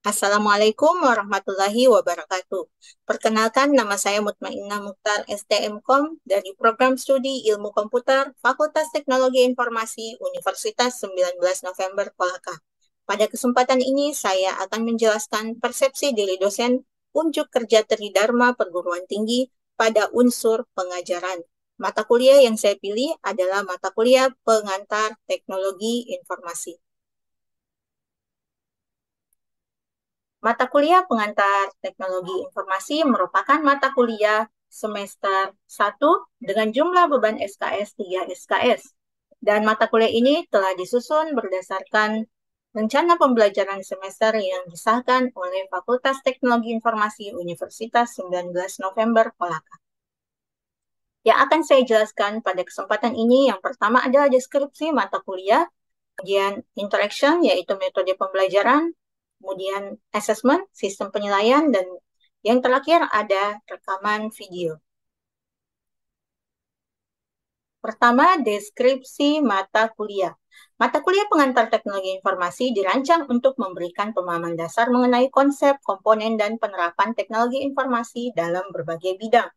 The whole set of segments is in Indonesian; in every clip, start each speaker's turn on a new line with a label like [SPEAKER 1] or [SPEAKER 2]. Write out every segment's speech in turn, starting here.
[SPEAKER 1] Assalamualaikum warahmatullahi wabarakatuh. Perkenalkan, nama saya Mutmainnah Mukhtar, STMKOM dari Program Studi Ilmu Komputer, Fakultas Teknologi Informasi, Universitas 19 November Kolaka. Pada kesempatan ini, saya akan menjelaskan persepsi diri dosen unjuk kerja Tridharma Perguruan Tinggi pada unsur pengajaran. Mata kuliah yang saya pilih adalah mata kuliah pengantar teknologi informasi. Mata kuliah pengantar teknologi informasi merupakan mata kuliah semester 1 dengan jumlah beban SKS 3 SKS. Dan mata kuliah ini telah disusun berdasarkan rencana pembelajaran semester yang disahkan oleh Fakultas Teknologi Informasi Universitas 19 November Kolaka. Yang akan saya jelaskan pada kesempatan ini, yang pertama adalah deskripsi mata kuliah, kemudian interaction, yaitu metode pembelajaran, kemudian assessment, sistem penilaian, dan yang terakhir ada rekaman video. Pertama, deskripsi mata kuliah. Mata kuliah pengantar teknologi informasi dirancang untuk memberikan pemahaman dasar mengenai konsep, komponen, dan penerapan teknologi informasi dalam berbagai bidang.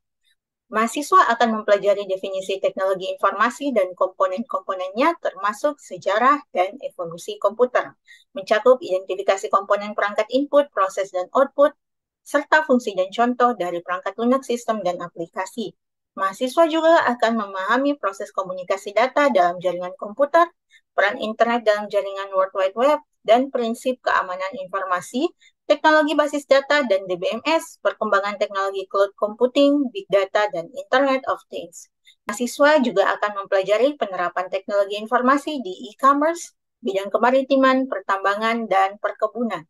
[SPEAKER 1] Mahasiswa akan mempelajari definisi teknologi informasi dan komponen-komponennya termasuk sejarah dan evolusi komputer, mencakup identifikasi komponen perangkat input, proses, dan output, serta fungsi dan contoh dari perangkat lunak sistem dan aplikasi. Mahasiswa juga akan memahami proses komunikasi data dalam jaringan komputer, peran internet dalam jaringan World Wide Web, dan prinsip keamanan informasi, teknologi basis data dan DBMS, perkembangan teknologi cloud computing, big data, dan Internet of Things. Mahasiswa juga akan mempelajari penerapan teknologi informasi di e-commerce, bidang kemaritiman, pertambangan, dan perkebunan.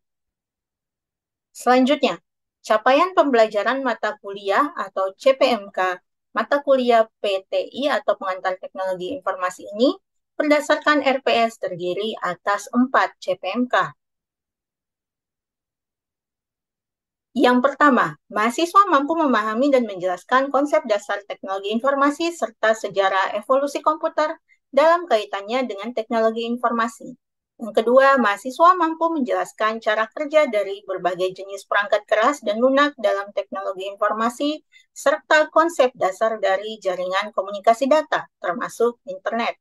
[SPEAKER 1] Selanjutnya, capaian pembelajaran mata kuliah atau CPMK, mata kuliah PTI atau pengantar teknologi informasi ini berdasarkan RPS terdiri atas 4 CPMK. Yang pertama, mahasiswa mampu memahami dan menjelaskan konsep dasar teknologi informasi serta sejarah evolusi komputer dalam kaitannya dengan teknologi informasi. Yang kedua, mahasiswa mampu menjelaskan cara kerja dari berbagai jenis perangkat keras dan lunak dalam teknologi informasi serta konsep dasar dari jaringan komunikasi data, termasuk internet.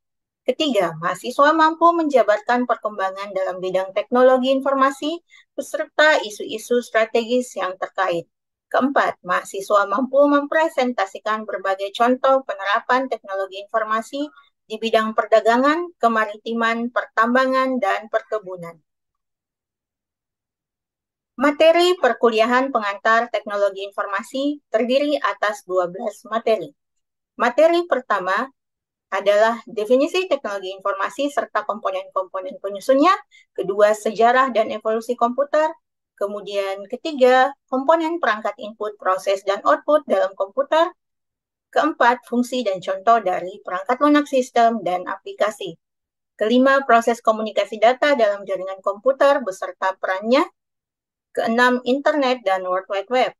[SPEAKER 1] Ketiga, mahasiswa mampu menjabarkan perkembangan dalam bidang teknologi informasi beserta isu-isu strategis yang terkait. Keempat, mahasiswa mampu mempresentasikan berbagai contoh penerapan teknologi informasi di bidang perdagangan, kemaritiman, pertambangan, dan perkebunan. Materi perkuliahan pengantar teknologi informasi terdiri atas 12 materi. Materi pertama adalah definisi teknologi informasi serta komponen-komponen penyusunnya, kedua sejarah dan evolusi komputer, kemudian ketiga komponen perangkat input, proses, dan output dalam komputer, keempat fungsi dan contoh dari perangkat lunak sistem dan aplikasi, kelima proses komunikasi data dalam jaringan komputer beserta perannya, keenam internet dan World Wide Web,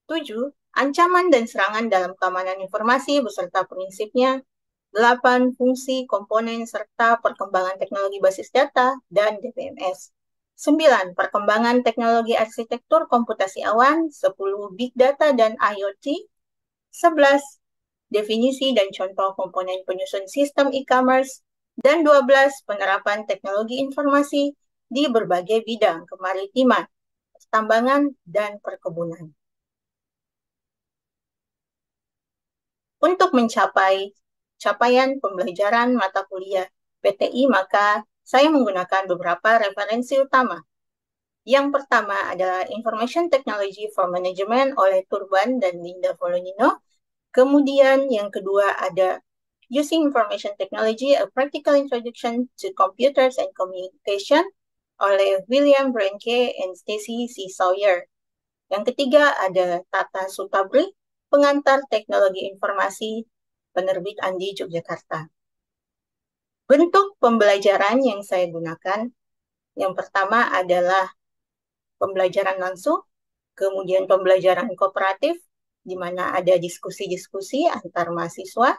[SPEAKER 1] 7 ancaman dan serangan dalam keamanan informasi beserta prinsipnya, 8 fungsi, komponen, serta perkembangan teknologi basis data dan DBMS. 9 perkembangan teknologi arsitektur komputasi awan, 10 big data dan IoT, 11 definisi dan contoh komponen penyusun sistem e-commerce, dan 12 penerapan teknologi informasi di berbagai bidang kemaritiman, pertambangan, dan perkebunan. Untuk mencapai capaian pembelajaran mata kuliah PTI, maka saya menggunakan beberapa referensi utama. Yang pertama adalah Information Technology for Management oleh Turban dan Linda Volonino. Kemudian yang kedua ada Using Information Technology, A Practical Introduction to Computers and Communication oleh William Brenke and Stacy C. Sawyer. Yang ketiga ada Tata Sutabri, Pengantar Teknologi Informasi, Penerbit Andi Yogyakarta. Bentuk pembelajaran yang saya gunakan, yang pertama adalah pembelajaran langsung, kemudian pembelajaran kooperatif, di mana ada diskusi-diskusi antar mahasiswa,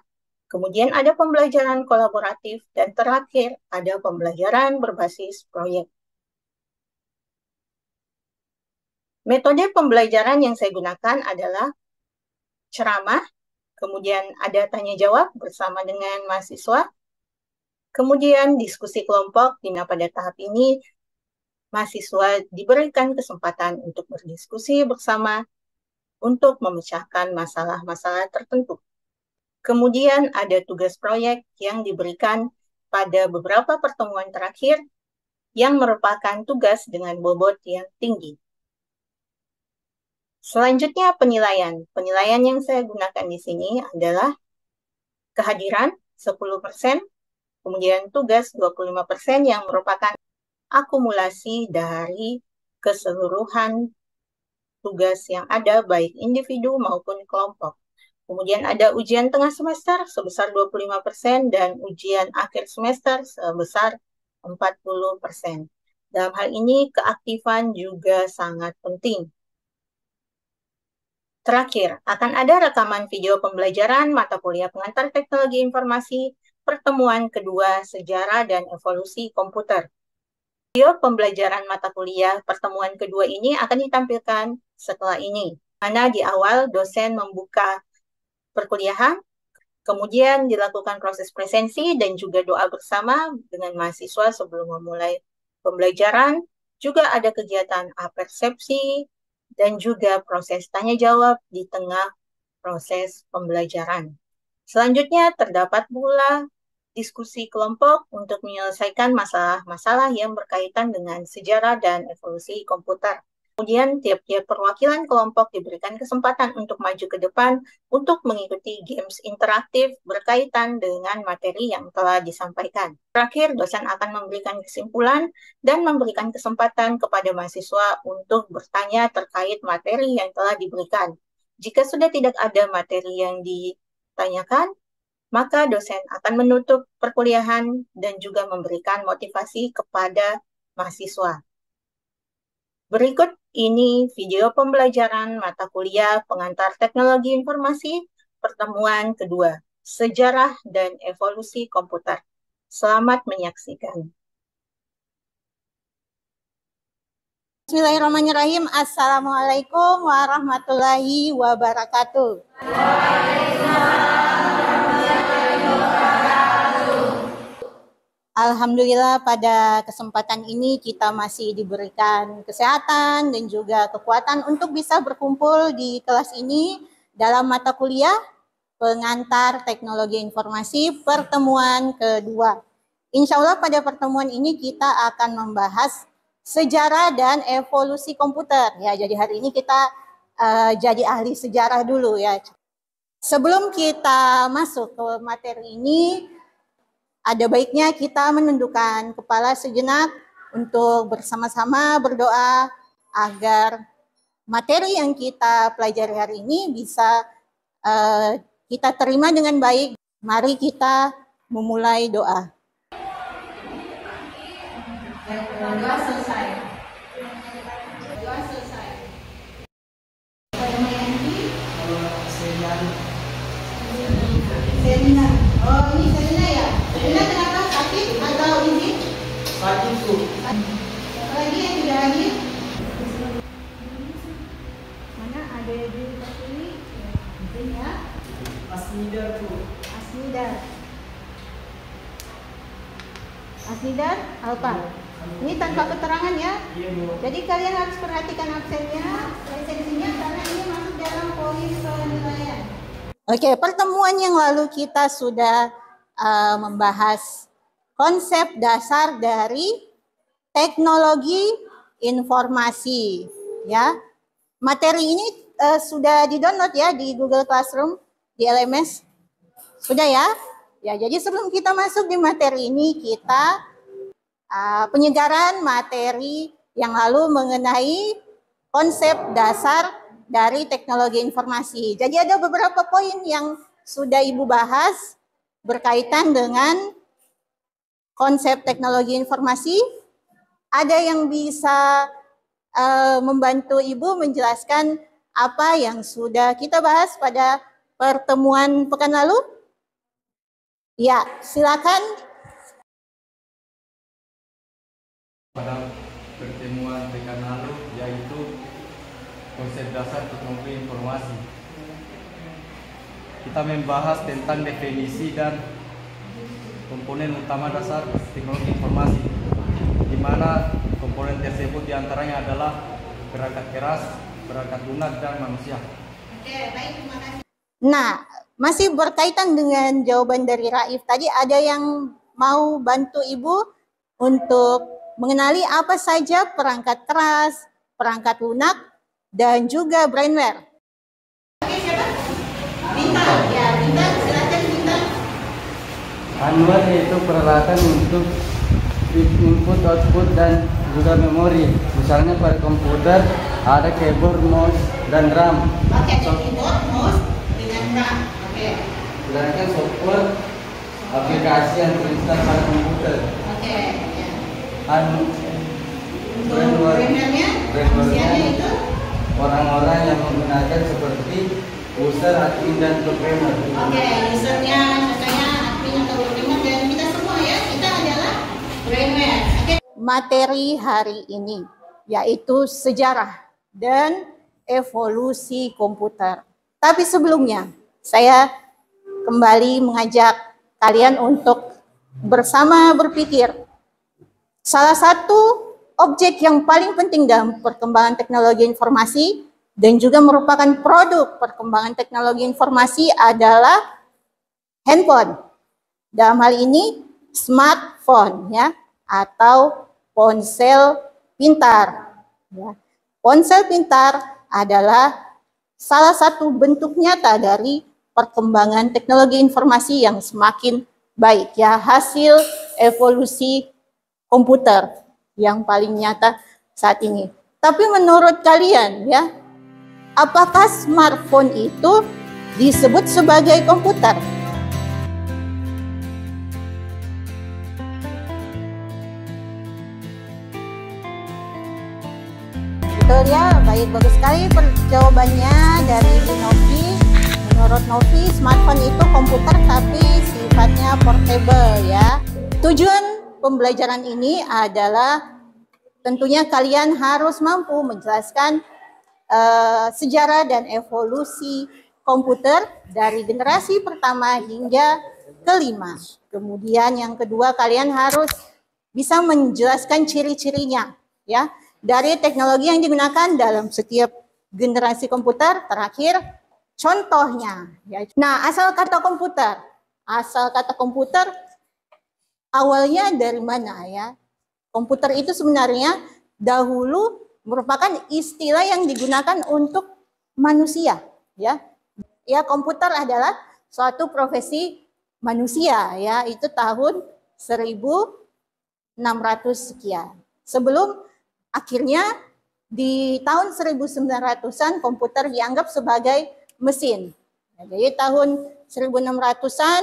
[SPEAKER 1] kemudian ada pembelajaran kolaboratif, dan terakhir ada pembelajaran berbasis proyek. Metode pembelajaran yang saya gunakan adalah ceramah, kemudian ada tanya jawab bersama dengan mahasiswa, kemudian diskusi kelompok, di mana pada tahap ini mahasiswa diberikan kesempatan untuk berdiskusi bersama untuk memecahkan masalah-masalah tertentu. Kemudian ada tugas proyek yang diberikan pada beberapa pertemuan terakhir yang merupakan tugas dengan bobot yang tinggi. Selanjutnya penilaian. Penilaian yang saya gunakan di sini adalah kehadiran 10%, kemudian tugas 25% yang merupakan akumulasi dari keseluruhan tugas yang ada baik individu maupun kelompok. Kemudian ada ujian tengah semester sebesar 25% dan ujian akhir semester sebesar 40%. Dalam hal ini keaktifan juga sangat penting. Terakhir, akan ada rekaman video pembelajaran mata kuliah pengantar teknologi informasi pertemuan kedua sejarah dan evolusi komputer. Video pembelajaran mata kuliah pertemuan kedua ini akan ditampilkan setelah ini, mana di awal dosen membuka perkuliahan, kemudian dilakukan proses presensi dan juga doa bersama dengan mahasiswa sebelum memulai pembelajaran. Juga ada kegiatan apersepsi dan juga proses tanya jawab di tengah proses pembelajaran. Selanjutnya terdapat pula diskusi kelompok untuk menyelesaikan masalah-masalah yang berkaitan dengan sejarah dan evolusi komputer. Kemudian tiap-tiap perwakilan kelompok diberikan kesempatan untuk maju ke depan untuk mengikuti games interaktif berkaitan dengan materi yang telah disampaikan. Terakhir, dosen akan memberikan kesimpulan dan memberikan kesempatan kepada mahasiswa untuk bertanya terkait materi yang telah diberikan. Jika sudah tidak ada materi yang ditanyakan, maka dosen akan menutup perkuliahan dan juga memberikan motivasi kepada mahasiswa. Berikut ini video pembelajaran mata kuliah pengantar teknologi informasi pertemuan kedua, sejarah dan evolusi komputer. Selamat menyaksikan.
[SPEAKER 2] Bismillahirrahmanirrahim. Assalamualaikum warahmatullahi wabarakatuh. Alhamdulillah pada kesempatan ini kita masih diberikan kesehatan dan juga kekuatan untuk bisa berkumpul di kelas ini dalam mata kuliah pengantar teknologi informasi pertemuan kedua. Insya Allah pada pertemuan ini kita akan membahas sejarah dan evolusi komputer. Ya, jadi hari ini kita jadi ahli sejarah dulu ya. Sebelum kita masuk ke materi ini, ada baiknya kita menundukkan kepala sejenak untuk bersama-sama berdoa agar materi yang kita pelajari hari ini bisa kita terima dengan baik. Mari kita memulai doa. Doa selesai. Doa selesai. Selina. Oh, ini Selina ya? Selina kenapa? Sakit atau izin?
[SPEAKER 3] Sakit tuh.
[SPEAKER 2] Apa lagi yang tidak hadir? Mana ada di sini? Izin ya.
[SPEAKER 3] Asnidar tuh.
[SPEAKER 2] Asnidar. Asnidar, Alpa. Ini tanpa keterangan ya.
[SPEAKER 3] Iya, Bu.
[SPEAKER 2] Jadi kalian harus perhatikan absennya, presensinya karena ini masuk dalam poin penilaian. Oke, pertemuan yang lalu kita sudah membahas konsep dasar dari teknologi informasi. Ya, materi ini sudah di-download ya di Google Classroom, di LMS. Sudah ya? Ya, jadi sebelum kita masuk di materi ini, kita penyegaran materi yang lalu mengenai konsep dasar dari teknologi informasi. Jadi ada beberapa poin yang sudah Ibu bahas berkaitan dengan konsep teknologi informasi. Ada yang bisa membantu Ibu menjelaskan apa yang sudah kita bahas pada pertemuan pekan lalu? Ya, silakan.
[SPEAKER 3] Pada pertemuan pekan lalu, yaitu
[SPEAKER 4] konsep dasar teknologi informasi. Kita membahas tentang definisi dan komponen utama dasar teknologi informasi, di mana komponen tersebut diantaranya adalah perangkat keras, perangkat lunak, dan manusia.
[SPEAKER 2] Oke, baik, terima kasih. Nah, masih berkaitan dengan jawaban dari Raif tadi, ada yang mau bantu Ibu untuk mengenali apa saja perangkat keras, perangkat lunak, dan juga brainware. Oke, siapa? Bintang, ya Bintang, silakan Bintang.
[SPEAKER 5] Hardware yaitu peralatan untuk input, output, dan juga memori. Misalnya pada komputer ada keyboard, mouse, dan RAM.
[SPEAKER 2] Oke, keyboard, mouse, dengan RAM. Oke.
[SPEAKER 5] Sedangkan software aplikasi yang terinstall pada komputer.
[SPEAKER 2] Oke. Ya.
[SPEAKER 5] Brainware-nya
[SPEAKER 2] itu
[SPEAKER 5] orang-orang yang menggunakan seperti user, admin, dan programmer.
[SPEAKER 2] Oke, usernya contohnya admin atau programmer, dan kita semua ya, kita adalah brainware. Oke. Materi hari ini yaitu sejarah dan evolusi komputer. Tapi sebelumnya saya kembali mengajak kalian untuk bersama berpikir. Salah satu objek yang paling penting dalam perkembangan teknologi informasi dan juga merupakan produk perkembangan teknologi informasi adalah handphone. Dalam hal ini smartphone ya, atau ponsel pintar. Ya. Ponsel pintar adalah salah satu bentuk nyata dari perkembangan teknologi informasi yang semakin baik ya, hasil evolusi komputer yang paling nyata saat ini. Tapi menurut kalian ya, apakah smartphone itu disebut sebagai komputer? Betul ya, baik, bagus sekali jawabannya dari Novi. Menurut Novi, smartphone itu komputer tapi sifatnya portable ya. Tujuan pembelajaran ini adalah tentunya kalian harus mampu menjelaskan sejarah dan evolusi komputer dari generasi pertama hingga kelima. Kemudian yang kedua, kalian harus bisa menjelaskan ciri-cirinya ya, dari teknologi yang digunakan dalam setiap generasi komputer. Terakhir, contohnya ya. Nah, asal kata komputer awalnya dari mana ya? Komputer itu sebenarnya dahulu merupakan istilah yang digunakan untuk manusia ya. Ya, komputer adalah suatu profesi manusia ya, itu tahun 1600 sekian. Sebelum akhirnya di tahun 1900-an komputer dianggap sebagai mesin. Jadi tahun 1600-an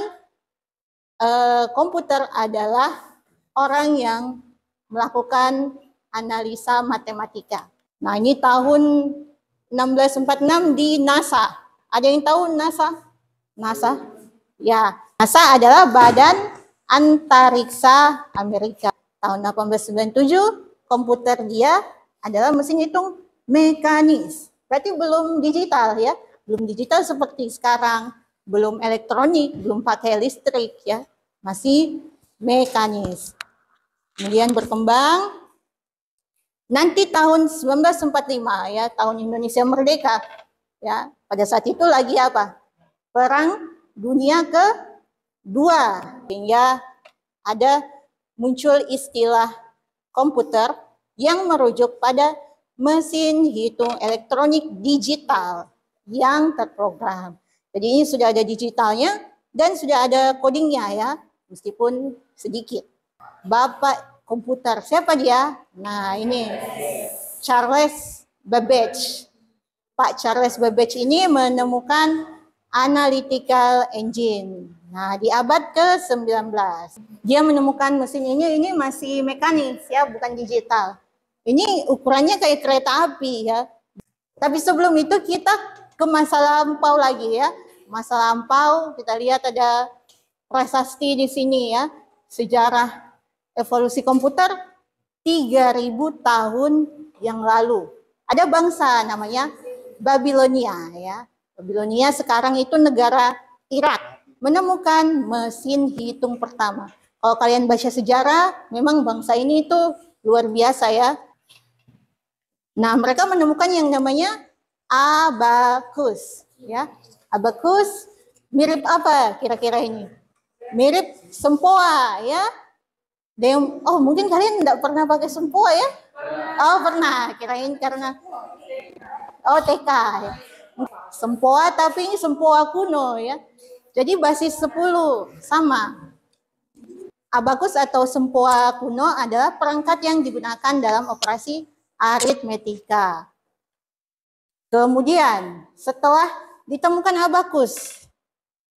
[SPEAKER 2] komputer adalah orang yang melakukan analisa matematika. Nah, ini tahun 1646 di NASA. Ada yang tahu NASA? NASA? Ya, NASA adalah Badan Antariksa Amerika. Tahun 1897, komputer dia adalah mesin hitung mekanis. Berarti belum digital ya. Belum digital seperti sekarang. Belum elektronik, belum pakai listrik ya. Masih mekanis. Kemudian berkembang. Nanti tahun 1945 ya, tahun Indonesia merdeka ya. Pada saat itu lagi apa? Perang Dunia Kedua. Sehingga ada muncul istilah komputer yang merujuk pada mesin hitung elektronik digital yang terprogram. Jadi ini sudah ada digitalnya dan sudah ada codingnya ya, meskipun sedikit. Bapak komputer, siapa dia? Nah ini Charles Babbage. Pak Charles Babbage ini menemukan analytical engine. Nah di abad ke-19. Dia menemukan mesin ini masih mekanis ya, bukan digital. Ini ukurannya kayak kereta api ya. Tapi sebelum itu kita ke masa lampau lagi ya. Masa lampau kita lihat ada prasasti di sini ya. Sejarah evolusi komputer 3000 tahun yang lalu. Ada bangsa namanya Babilonia ya. Babilonia sekarang itu negara Irak menemukan mesin hitung pertama. Kalau kalian baca sejarah, memang bangsa ini itu luar biasa ya. Nah, mereka menemukan yang namanya abakus ya. Abakus mirip apa kira-kira ini? Mirip sempoa ya. Oh, mungkin kalian tidak pernah pakai sempoa ya? Oh, pernah. Kirain karena TK ya. Sempoa, tapi ini sempoa kuno ya. Jadi basis 10 sama. Abakus atau sempoa kuno adalah perangkat yang digunakan dalam operasi aritmetika. Kemudian setelah ditemukan abakus,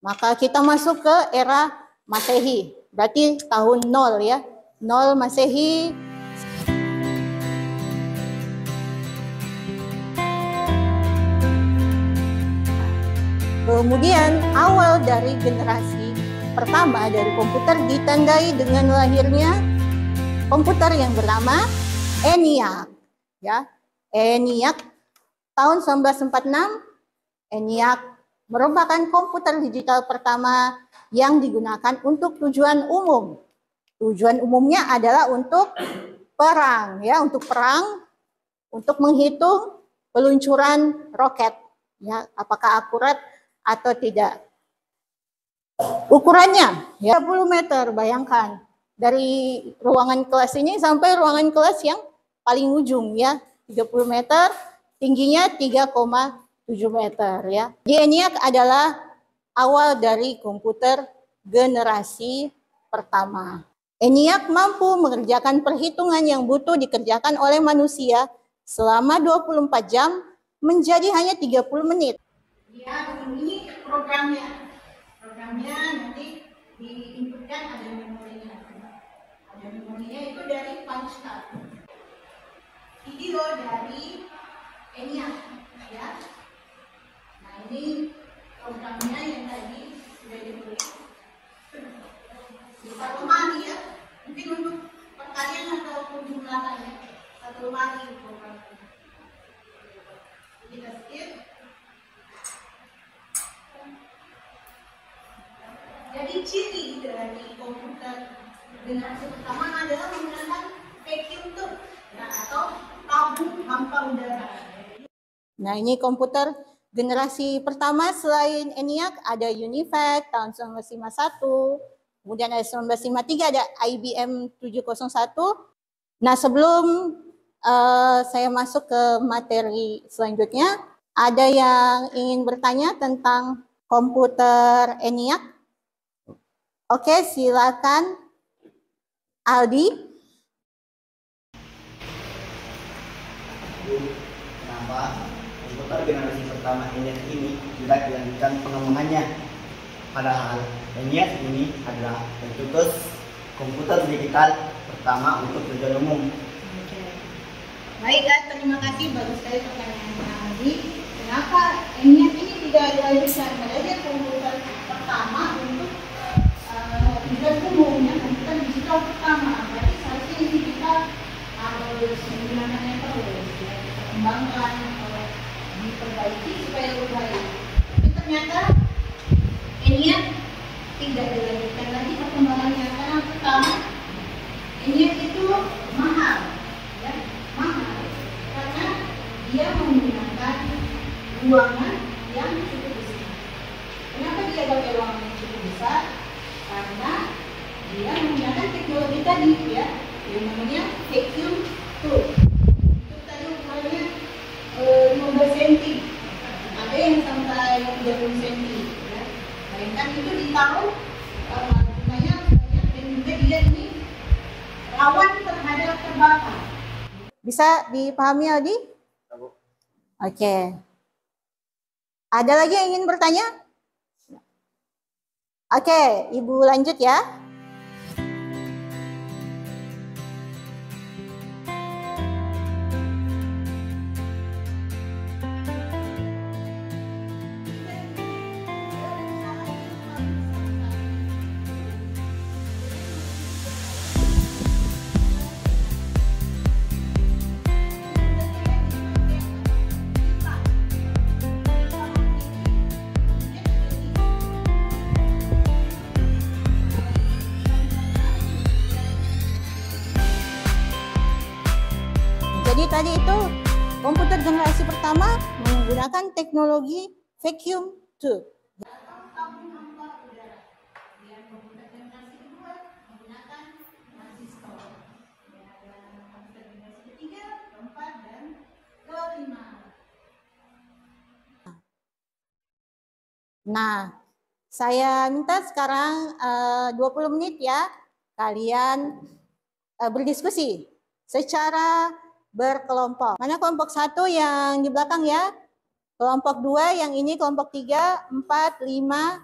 [SPEAKER 2] maka kita masuk ke era Masehi. Berarti tahun 0 ya. 0 Masehi. Kemudian awal dari generasi pertama dari komputer ditandai dengan lahirnya komputer yang bernama ENIAC. Ya, ENIAC tahun 1946. ENIAC merupakan komputer digital pertama yang digunakan untuk tujuan umum. Tujuan umumnya adalah untuk perang, ya, untuk perang, untuk menghitung peluncuran roket, ya, apakah akurat atau tidak. Ukurannya ya 10 meter, bayangkan dari ruangan kelas ini sampai ruangan kelas yang paling ujung ya, 30 meter, tingginya 3,7 meter ya. ENIAC adalah awal dari komputer generasi pertama. ENIAC mampu mengerjakan perhitungan yang butuh dikerjakan oleh manusia selama 24 jam menjadi hanya 30 menit. Ya, ini programnya. Programnya nanti diinputkan ada memorinya. Ada memorinya itu dari punch card. Video dari ENIAC ya. Nah, ini programnya yang tadi sudah ditulis. Bisa lemari ya. Mungkin untuk perkalian ataupun jumlahan ya. Satu lemari programnya. Kita skip. Jadi ciri dari komputer generasi pertama adalah menggunakan vacuum tube ya, atau tabung hampa udara. Nah, ini komputer generasi pertama. Selain ENIAC ada UNIVAC tahun 1951, kemudian ada 1953 ada IBM 701. Nah, sebelum saya masuk ke materi selanjutnya, ada yang ingin bertanya tentang komputer ENIAC? Oke, silakan Aldi.
[SPEAKER 6] Kenapa komputer generasi pertama ENIAC ini tidak dilanjutkan pengembangannya? Padahal ENIAC ini adalah pencetus komputer digital pertama untuk tujuan umum.
[SPEAKER 2] Baik, terima kasih, bagus sekali pertanyaannya Aldi. Kenapa ENIAC ini tidak dilanjutkan? Padahal dia komputer pertama untuk tujuan umum, ya, komputer digital pertama. Berarti seharusnya ini kita harus menggunakannya terus, ya, dikembangkan, diperbaiki supaya lebih baik. Tapi ternyata ENIAC tidak dilanjutkan lagi perkembangannya karena pertama ENIAC itu mahal, ya, mahal karena dia menggunakan ruangan yang cukup besar. Kenapa dia pakai ruangan yang cukup besar? Karena dia menggunakan teknologi tadi ya, yang namanya vacuum tube. Itu tadi ukurannya 15 cm, ada yang sampai 30 cm ya. Bayangkan itu ditaruh banyak dan juga dia ini rawan terhadap terbakar. Bisa dipahami Aldi? Oke. Ada lagi yang ingin bertanya? Oke, Ibu lanjut ya. satu, komputer generasi pertama menggunakan teknologi vacuum tube. Nah, saya minta sekarang 20 menit ya, kalian berdiskusi secara berkelompok. Mana kelompok 1 yang di belakang ya? Kelompok 2 yang ini, kelompok 3, 4, 5,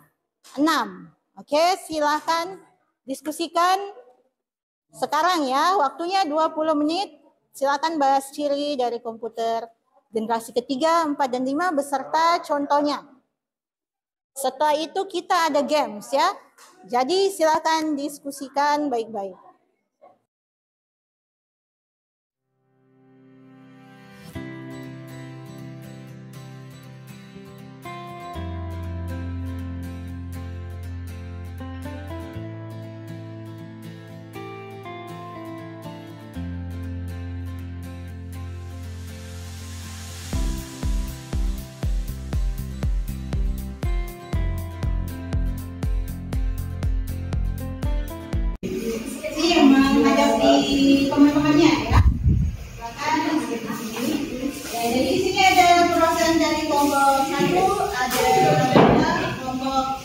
[SPEAKER 2] 6. Oke, silahkan diskusikan sekarang ya, waktunya 20 menit. Silakan bahas ciri dari komputer generasi ketiga, 4, dan 5 beserta contohnya. Setelah itu kita ada games ya. Jadi silakan diskusikan baik-baik. Teman-temannya ya, silakan di sini. Ya, jadi di sini ada perwakilan dari kelompok 1, ada kelompok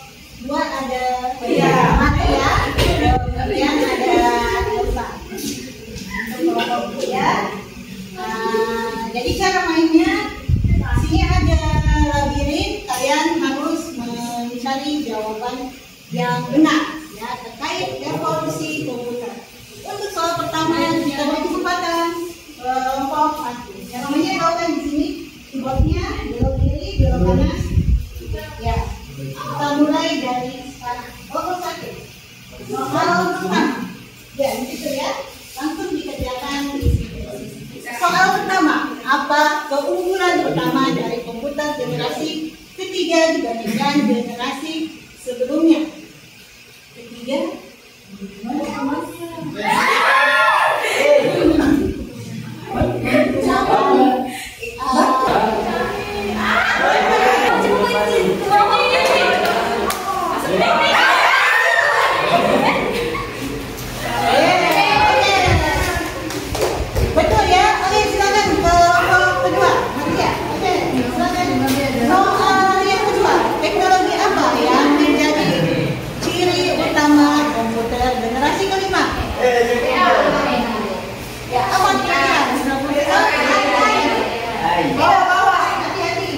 [SPEAKER 2] 2 ada Mati ya, kemudian ada Elsa. Untuk kelompok 3. Jadi cara mainnya, di sini ada labirin, kalian harus mencari jawaban yang benar ya terkait evolusi komputer. Untuk soal pertama kita beri kesempatan kelompok 1. Yang namanya tahu di sini keyboardnya belok kiri, belok kanan. Ya, kita mulai dari sekarang. Kelompok 1. Soal pertama. Ya, itu ya. Langsung dikerjakan di sini. Soal pertama, apa keunggulan pertama dari komputer generasi ketiga dibandingkan generasi sebelumnya? Ketiga. Betul ya? Oke, silakan kelompok kedua. Maria, oke, silakan. Soal yang kedua, teknologi apa yang menjadi ciri utama komputer generasi kelima? Ya, apa kira-kira? Bawa, hati-hati.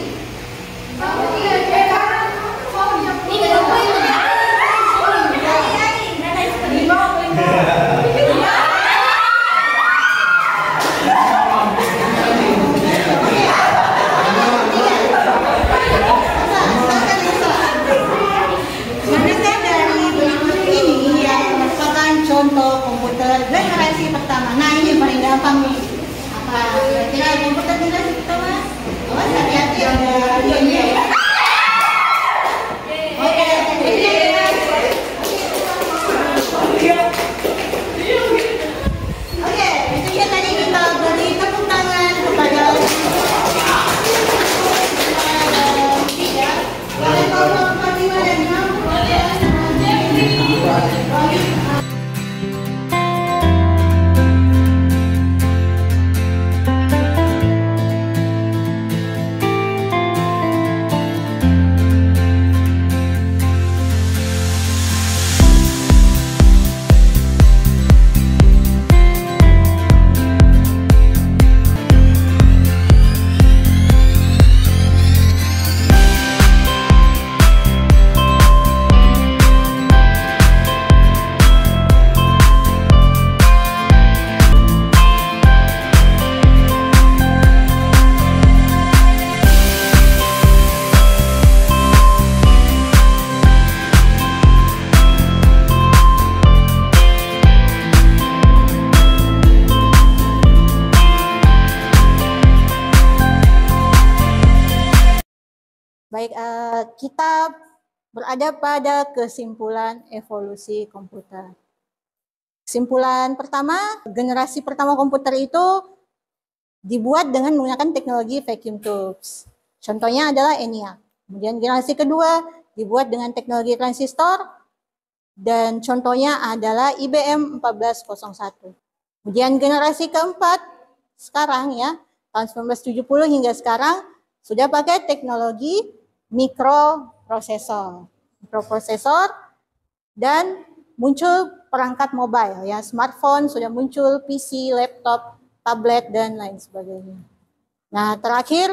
[SPEAKER 2] Manakah dari berikut ini yang merupakan contoh komputer generasi pertama? Nah, ini paling gampang nih. Apa kira-kira komputer generasi pertama? Awas, hati-hati ada radionya ya. Oke, oke, itu dia tadi kita beri tepuk tangan kepada tiga. Kalian kelompok 4, 5, dan 6. Baik, kita berada pada kesimpulan evolusi komputer. Kesimpulan pertama, generasi pertama komputer itu dibuat dengan menggunakan teknologi vacuum tubes. Contohnya adalah ENIAC. Kemudian generasi kedua dibuat dengan teknologi transistor dan contohnya adalah IBM 1401. Kemudian generasi keempat sekarang ya, tahun 1970 hingga sekarang sudah pakai teknologi mikroprosesor. Dan muncul perangkat mobile ya, smartphone sudah muncul, PC, laptop, tablet dan lain sebagainya. Nah, terakhir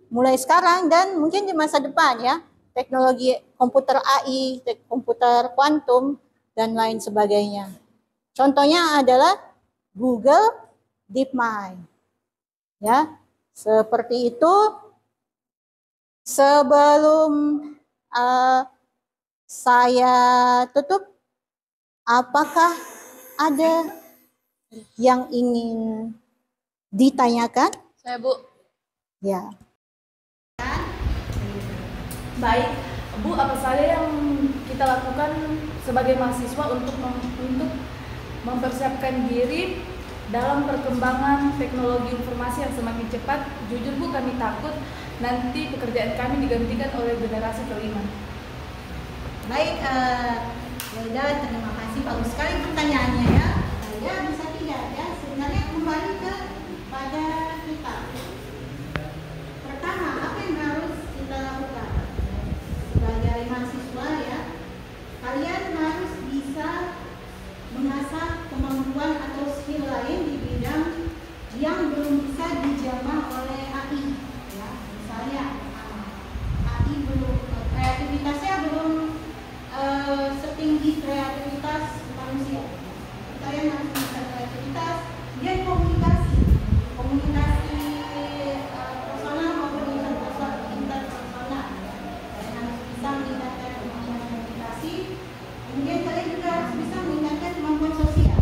[SPEAKER 2] mulai sekarang dan mungkin di masa depan ya, teknologi komputer AI, komputer kuantum dan lain sebagainya. Contohnya adalah Google DeepMind. Ya, seperti itu. Sebelum saya tutup, apakah ada yang ingin ditanyakan?
[SPEAKER 7] Saya, Bu.
[SPEAKER 2] Ya.
[SPEAKER 7] Baik, Bu, apa saja yang kita lakukan sebagai mahasiswa untuk mempersiapkan diri dalam perkembangan teknologi informasi yang semakin cepat? Jujur, Bu, kami takut nanti pekerjaan kami digantikan oleh generasi kelima.
[SPEAKER 2] Baik, Yaudah, terima kasih. Bagus sekali pertanyaannya ya. Ya, bisa tidak ya. Sebenarnya kembali pada kita. Pertama, apa yang harus kita lakukan? Sebagai mahasiswa ya, kalian harus bisa mengasah kemampuan atau skill lain di bidang yang belum bisa dijamah oleh AI. Ya, misalnya AI belum, kreativitasnya belum setinggi kreativitas manusia. Kalian harus bisa kreativitas, dan komunikasi personal maupun interpersonal. Kalian harus bisa meningkatkan kemampuan komunikasi. Kemudian kalian juga harus bisa meningkatkan kemampuan sosial,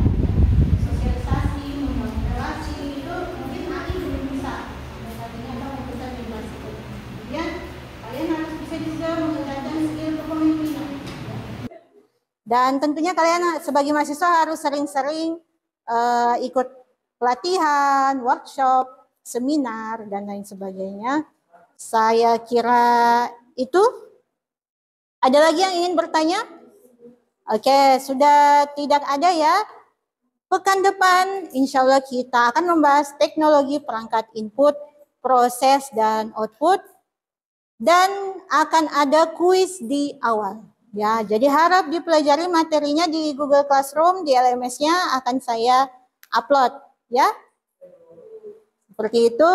[SPEAKER 2] sosialisasi, membangun relasi. Itu mungkin AI belum bisa. Artinya apa komputer belum bisa. Kemudian kalian harus bisa juga meningkatkan skill kepemimpinan. Dan tentunya kalian sebagai mahasiswa harus sering-sering ikut pelatihan, workshop, seminar, dan lain sebagainya. Saya kira itu. Ada lagi yang ingin bertanya? Oke, sudah tidak ada ya. Pekan depan insya Allah kita akan membahas teknologi perangkat input, proses, dan output. Dan akan ada kuis di awal. Ya, jadi harap dipelajari materinya di Google Classroom, di LMS-nya akan saya upload, ya. Seperti itu,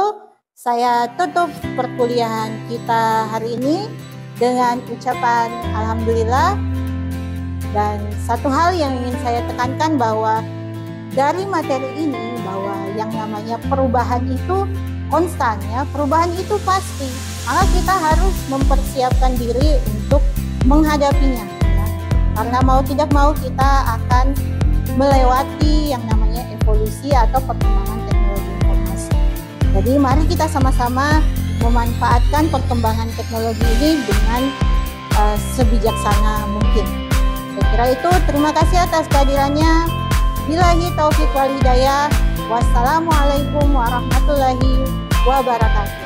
[SPEAKER 2] saya tutup perkuliahan kita hari ini dengan ucapan Alhamdulillah. Dan satu hal yang ingin saya tekankan bahwa dari materi ini, bahwa yang namanya perubahan itu konstan, ya, perubahan itu pasti. Maka kita harus mempersiapkan diri untuk menghadapinya ya. Karena mau tidak mau kita akan melewati yang namanya evolusi atau perkembangan teknologi informasi. Jadi mari kita sama-sama memanfaatkan perkembangan teknologi ini dengan sebijaksana mungkin. Saya kira itu. Terima kasih atas kehadirannya. Billahi taufiq wal hidayah. Wassalamualaikum warahmatullahi wabarakatuh.